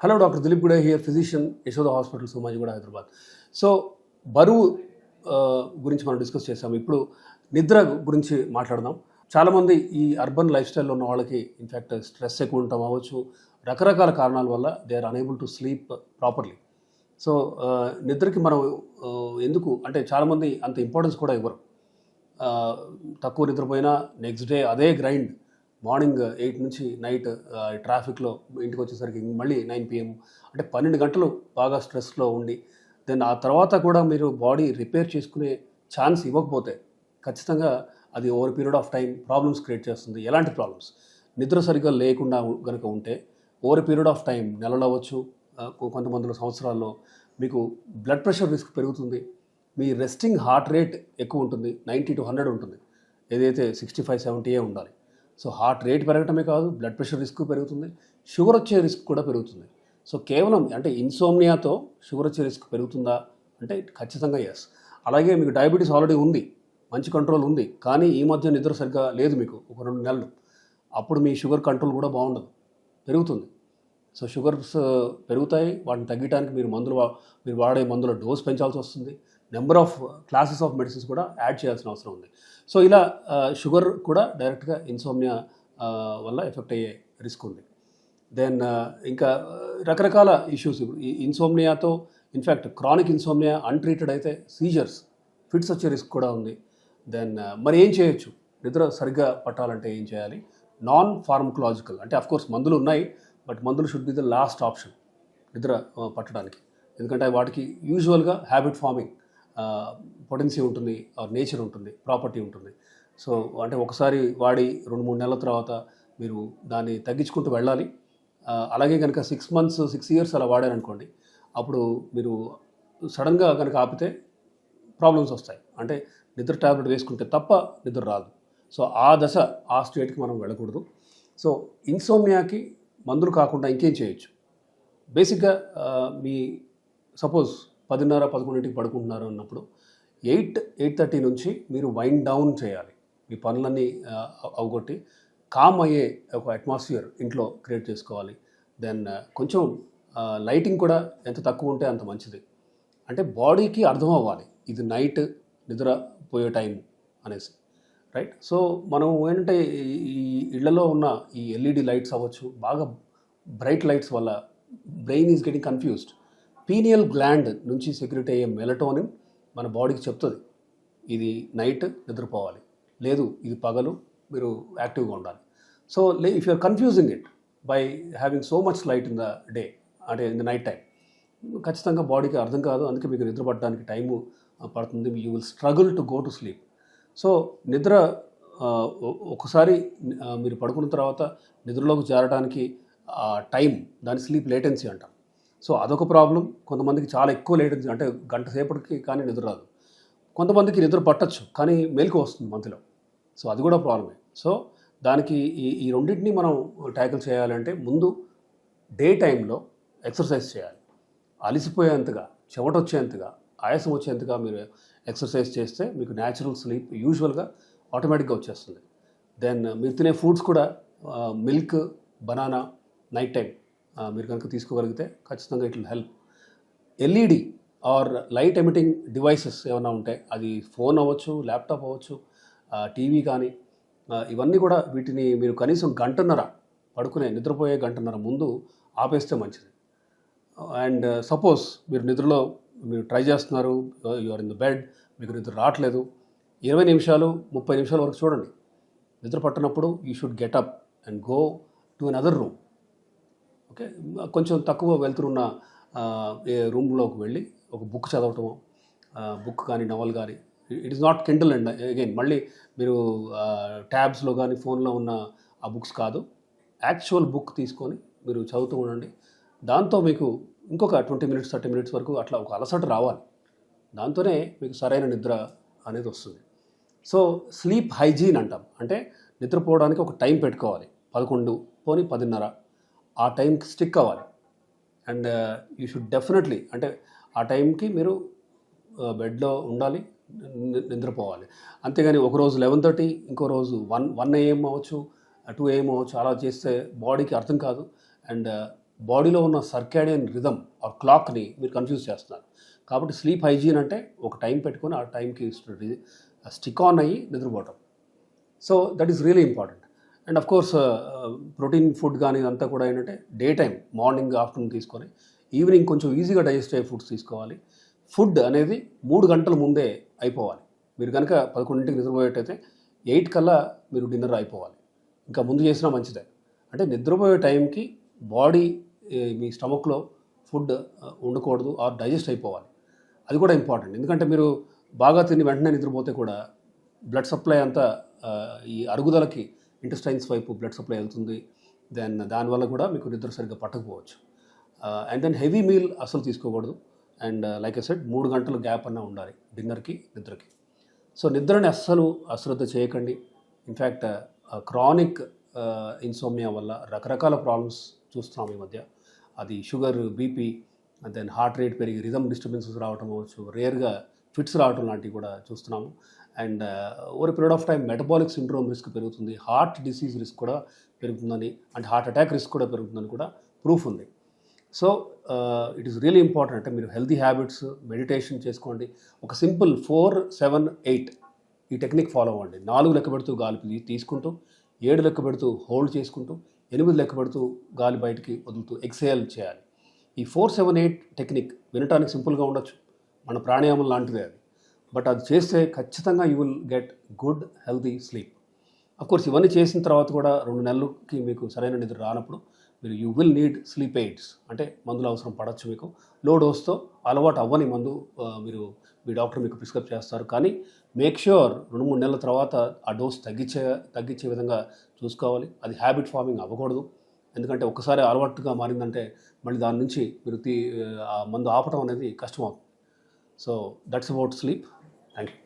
Hello doctor Dilip Gude here, physician, Yashoda hospital, Somajiguda, Hyderabad. So బరువు గురించి మనం డిస్కస్ చేసాము. ఇప్పుడు నిద్ర గురించి మాట్లాడదాం. చాలామంది ఈ అర్బన్ లైఫ్ స్టైల్లో ఉన్న వాళ్ళకి ఇన్ఫ్యాక్ట్ స్ట్రెస్ ఎక్కువ ఉండటం అవ్వచ్చు, రకరకాల కారణాల వల్ల they are unable to sleep properly. So నిద్రకి మనం ఎందుకు అంటే చాలామంది అంత ఇంపార్టెన్స్ కూడా ఇవ్వరు. తక్కువ నిద్రపోయినా నెక్స్ట్ డే అదే గ్రైండ్, మార్నింగ్ 8 నుంచి నైట్ ట్రాఫిక్లో ఇంటికి వచ్చేసరికి మళ్ళీ 9 PM, అంటే 12 గంటలు బాగా స్ట్రెస్లో ఉండి దెన్ ఆ తర్వాత కూడా మీరు బాడీ రిపేర్ చేసుకునే ఛాన్స్ ఇవ్వకపోతే ఖచ్చితంగా అది over period of time problems create చేస్తుంది. ఎలాంటి ప్రాబ్లమ్స్? నిద్ర సరిగ్గా లేకుండా కనుక ఉంటే ఓవర్ పీరియడ్ ఆఫ్ టైం, నెలలు అవ్వచ్చు, కొంతమందిలో సంవత్సరాల్లో మీకు బ్లడ్ ప్రెషర్ రిస్క్ పెరుగుతుంది. మీ రెస్టింగ్ హార్ట్ రేట్ ఎక్కువ ఉంటుంది, 90 to 100 ఉంటుంది, ఏదైతే 65-70 ఉండాలి. సో హార్ట్ రేట్ పెరగటమే కాదు, బ్లడ్ ప్రెషర్ రిస్క్ పెరుగుతుంది, షుగర్ వచ్చే రిస్క్ కూడా పెరుగుతుంది. సో కేవలం అంటే ఇన్సోమ్నియాతో షుగర్ వచ్చే రిస్క్ పెరుగుతుందా అంటే ఖచ్చితంగా ఎస్. అలాగే మీకు డయాబెటీస్ ఆల్రెడీ ఉంది, మంచి కంట్రోల్ ఉంది, కానీ ఈ మధ్య నిద్ర సరిగ్గా లేదు మీకు ఒక 2 నెలలు, అప్పుడు మీ షుగర్ కంట్రోల్ కూడా బాగుండదు, పెరుగుతుంది. సో షుగర్స్ పెరుగుతాయి, వాటిని తగ్గడానికి మీరు వాడే మందుల డోస్ పెంచాల్సి వస్తుంది, number of classes of medicines కూడా యాడ్ చేయాల్సిన అవసరం ఉంది. సో ఇలా షుగర్ కూడా డైరెక్ట్గా ఇన్సోమ్నియా వల్ల ఎఫెక్ట్ అయ్యే రిస్క్ ఉంది. దెన్ ఇంకా రకరకాల ఇష్యూస్. ఇప్పుడు ఈ ఇన్సోమ్నియాతో ఇన్ఫ్యాక్ట్ క్రానిక్ ఇన్సోమ్నియా అన్ట్రీటెడ్ అయితే సీజర్స్, ఫిట్స్ వచ్చే రిస్క్ కూడా ఉంది. దెన్ మరి ఏం చేయొచ్చు? నిద్ర సరిగ్గా పట్టాలంటే ఏం చేయాలి? నాన్ ఫార్మకలాజికల్ అంటే అఫ్కోర్స్ మందులు ఉన్నాయి, బట్ మందులు should be the last option నిద్ర పట్టడానికి. ఎందుకంటే వాటికి యూజువల్గా హ్యాబిట్ ఫార్మింగ్ పొటెన్సీ ఉంటుంది, నేచర్ ఉంటుంది, ప్రాపర్టీ ఉంటుంది. సో అంటే ఒకసారి వాడి 2-3 నెలల తర్వాత మీరు దాన్ని తగ్గించుకుంటూ వెళ్ళాలి. అలాగే కనుక 6 months 6 years అలా వాడారనుకోండి, అప్పుడు మీరు సడన్గా కనుక ఆపితే ప్రాబ్లమ్స్ వస్తాయి. అంటే నిద్ర ట్యాబ్లెట్ వేసుకుంటే తప్ప నిద్ర రాదు. సో ఆ స్టేట్కి మనం వెళ్ళకూడదు. సో ఇన్సోమ్నియాకి మందులు కాకుండా ఇంకేం చేయొచ్చు? బేసిక్గా మీ సపోజ్ 10:30-11 పడుకుంటున్నారు అన్నప్పుడు 8-8:30 నుంచి మీరు వైండ్ డౌన్ చేయాలి. మీ పనులన్నీ అవగొట్టి కామ్ అయ్యే ఒక అట్మాస్ఫియర్ ఇంట్లో క్రియేట్ చేసుకోవాలి. దెన్ కొంచెం లైటింగ్ కూడా ఎంత తక్కువ ఉంటే అంత మంచిది. అంటే బాడీకి అర్థం అవ్వాలి ఇది నైట్ నిద్రపోయే టైం అనేసి, రైట్? సో మనం ఏంటంటే ఈ ఇళ్లలో ఉన్న ఈ LED లైట్స్ అవ్వచ్చు, బాగా బ్రైట్ లైట్స్ వల్ల brain is getting confused. Pineal gland నుంచి సెక్రెట్ అయ్యే మెలటోనిన్ మన బాడీకి చెప్తుంది ఇది నైట్ నిద్రపోవాలి, లేదు ఇది పగలు మీరు యాక్టివ్గా ఉండాలి. So if you're confusing it by having so much light in the day, అంటే ఇన్ ద నైట్ టైం, ఖచ్చితంగా బాడీకి అర్థం కాదు. అందుకే మీకు నిద్ర పట్టడానికి టైము పడుతుంది. You will struggle to go to sleep. So నిద్ర ఒకసారి మీరు పడుకున్న తర్వాత నిద్రలోకి చేరడానికి టైం, దాని స్లీప్ లేటెన్సీ అంటాం. సో అదొక ప్రాబ్లం. కొంతమందికి చాలా ఎక్కువ లేటెన్సీ, అంటే గంట సేపటికి కానీ నిద్ర రాదు. కొంతమందికి నిద్ర పట్టచ్చు కానీ మెలకు వస్తుంది మధ్యలో. సో అది కూడా ప్రాబ్లమే. సో దానికి ఈ రెండింటిని మనం ట్యాకిల్ చేయాలంటే ముందు డే టైంలో ఎక్సర్సైజ్ చేయాలి. అలిసిపోయేంతగా, చెమట వచ్చేంతగా, ఆయాసం వచ్చేంతగా మీరు ఎక్సర్సైజ్ చేస్తే మీకు న్యాచురల్ స్లీప్ యూజువల్గా ఆటోమేటిక్గా వచ్చేస్తుంది. దెన్ మీరు తినే ఫ్రూట్స్ కూడా మిల్క్, బనానా నైట్ టైం మీరు కనుక తీసుకోగలిగితే ఖచ్చితంగా it will help. LED or light emitting devices ఏమైనా ఉంటే, అది ఫోన్ అవ్వచ్చు, ల్యాప్టాప్ అవ్వచ్చు, టీవీ కానీ, ఇవన్నీ కూడా వీటిని మీరు కనీసం నిద్రపోయే గంటన్నర ముందు ఆపేస్తే మంచిది. అండ్ సపోజ్ మీరు ట్రై చేస్తున్నారు, you are in the bed, మీకు నిద్ర రావట్లేదు, 20 నిమిషాలు 30 నిమిషాల వరకు చూడండి. నిద్ర పట్టినప్పుడు you should get up and go to another room. Okay, కొంచెం తక్కువ వెళ్తున్న రూమ్లోకి వెళ్ళి ఒక బుక్ చదవటము, బుక్ కానీ నవల్ కానీ, it is not Kindle and again మళ్ళీ మీరు ట్యాబ్స్లో కానీ ఫోన్లో ఉన్న ఆ బుక్స్ కాదు, యాక్చువల్ బుక్ తీసుకొని మీరు చదువుతూ ఉండండి. దాంతో మీకు ఇంకొక 20 minutes 30 minutes వరకు అట్లా ఒక అలసట రావాలి. దాంతోనే మీకు సరైన నిద్ర అనేది వస్తుంది. సో స్లీప్ హైజీన్ అంటాం. అంటే నిద్రపోవడానికి ఒక టైం పెట్టుకోవాలి. 11 పోనీ 10:30 ఆ టైంకి స్టిక్ అవ్వాలి. అండ్ యూ షుడ్ డెఫినెట్లీ, అంటే ఆ టైంకి మీరు బెడ్లో ఉండాలి, నిద్రపోవాలి. అంతేగాని ఒకరోజు 11:30, ఇంకో రోజు 1 AM అవ్వచ్చు, 2 AM అవ్వచ్చు, అలా చేస్తే బాడీకి అర్థం కాదు. అండ్ బాడీలో ఉన్న సర్కాడియన్ రిథమ్ ఆర్ క్లాక్ని మీరు కన్ఫ్యూజ్ చేస్తున్నారు. కాబట్టి స్లీప్ హైజీన్ అంటే ఒక టైం పెట్టుకొని ఆ టైంకి స్టిక్ ఆన్ అయ్యి నిద్రపోవటం. So that is really important. And of course protein food కానీ ఇదంతా కూడా ఏంటంటే డే టైం మార్నింగ్ ఆఫ్టర్నూన్ తీసుకొని ఈవినింగ్ కొంచెం ఈజీగా డైజెస్ట్ అయ్యే ఫుడ్స్ తీసుకోవాలి. ఫుడ్ అనేది 3 గంటల ముందే అయిపోవాలి. మీరు కనుక 11ంటికి నిద్రపోయేటైతే 8 కల్లా మీరు డిన్నర్ అయిపోవాలి. ఇంకా ముందు చేసినా మంచిదే. అంటే నిద్రపోయే టైంకి బాడీ మీ స్టమక్లో ఫుడ్ ఉండకూడదు ఆర్ డైజెస్ట్ అయిపోవాలి. అది కూడా ఇంపార్టెంట్. ఎందుకంటే మీరు బాగా తిని వెంటనే నిద్రపోతే కూడా బ్లడ్ సప్లై అంతా ఈ అరుగుదలకి ఇంటెస్టైన్స్ వైపు బ్లడ్ సప్లై వెళ్తుంది. దెన్ దానివల్ల కూడా మీకు నిద్ర సరిగ్గా పట్టకపోవచ్చు. అండ్ దెన్ హెవీ మీల్ అసలు తీసుకోకూడదు. అండ్ లైక్ ఐ సెడ్ 3 గంటల గ్యాప్ అన్నా ఉండాలి డిన్నర్కి నిద్రకి. సో నిద్రని అస్సలు అశ్రద్ధ చేయకండి. ఇన్ఫ్యాక్ట్ క్రానిక్ ఇన్సోమ్నియా వల్ల రకరకాల ప్రాబ్లమ్స్ చూస్తున్నాం ఈ మధ్య. అది sugar, BP, then heart rate పెరిగి రిథమ్ డిస్టర్బెన్సెస్ రావటం అవ్వచ్చు, రేర్గా ఫిట్స్ రావటం లాంటివి కూడా చూస్తున్నాము. And over period of time metabolic syndrome risk పెరుగుతుంది, హార్ట్ డిసీజ్ రిస్క్ కూడా పెరుగుతుందని, అంటే హార్ట్ అటాక్ రిస్క్ కూడా పెరుగుతుందని కూడా ప్రూఫ్ ఉంది. So it is really important. అంటే మీరు హెల్తీ హ్యాబిట్స్, మెడిటేషన్ చేసుకోండి. ఒక సింపుల్ 4-7-8 ఈ టెక్నిక్ ఫాలో అవ్వండి. 4 లెక్క పెడుతూ గాలి తీసుకుంటూ, 7 లెక్క పెడుతూ హోల్డ్ చేసుకుంటూ, 8 లెక్క పెడుతూ గాలి బయటికి వదులుతూ ఎక్సేల్ చేయాలి. ఈ 4-7-8 టెక్నిక్ వినటానికి సింపుల్గా ఉండొచ్చు, మన ప్రాణాయామం లాంటిదే అది. బట్ అది చేస్తే ఖచ్చితంగా you will get good healthy sleep. Of course ఇవన్నీ చేసిన తర్వాత కూడా 2 నెలలకి మీకు సరైన నిద్ర రానప్పుడు మీరు you will need sleep AIDS, అంటే మందులు అవసరం పడవచ్చు మీకు. లో డోస్తో అలవాటు అవ్వని మందు మీరు మీ డాక్టర్ మీకు ప్రిస్క్రైబ్ చేస్తారు. కానీ మేక్ ష్యూర్ 2-3 నెలల తర్వాత ఆ డోస్ తగ్గించే విధంగా చూసుకోవాలి. అది హ్యాబిట్ ఫార్మింగ్ అవ్వకూడదు. ఎందుకంటే ఒక్కసారి అలవాటుగా మారిందంటే మళ్ళీ దాని నుంచి మీరు ఆ మందు ఆపటం అనేది కష్టం అవుతుంది. So that's about sleep. Thank you.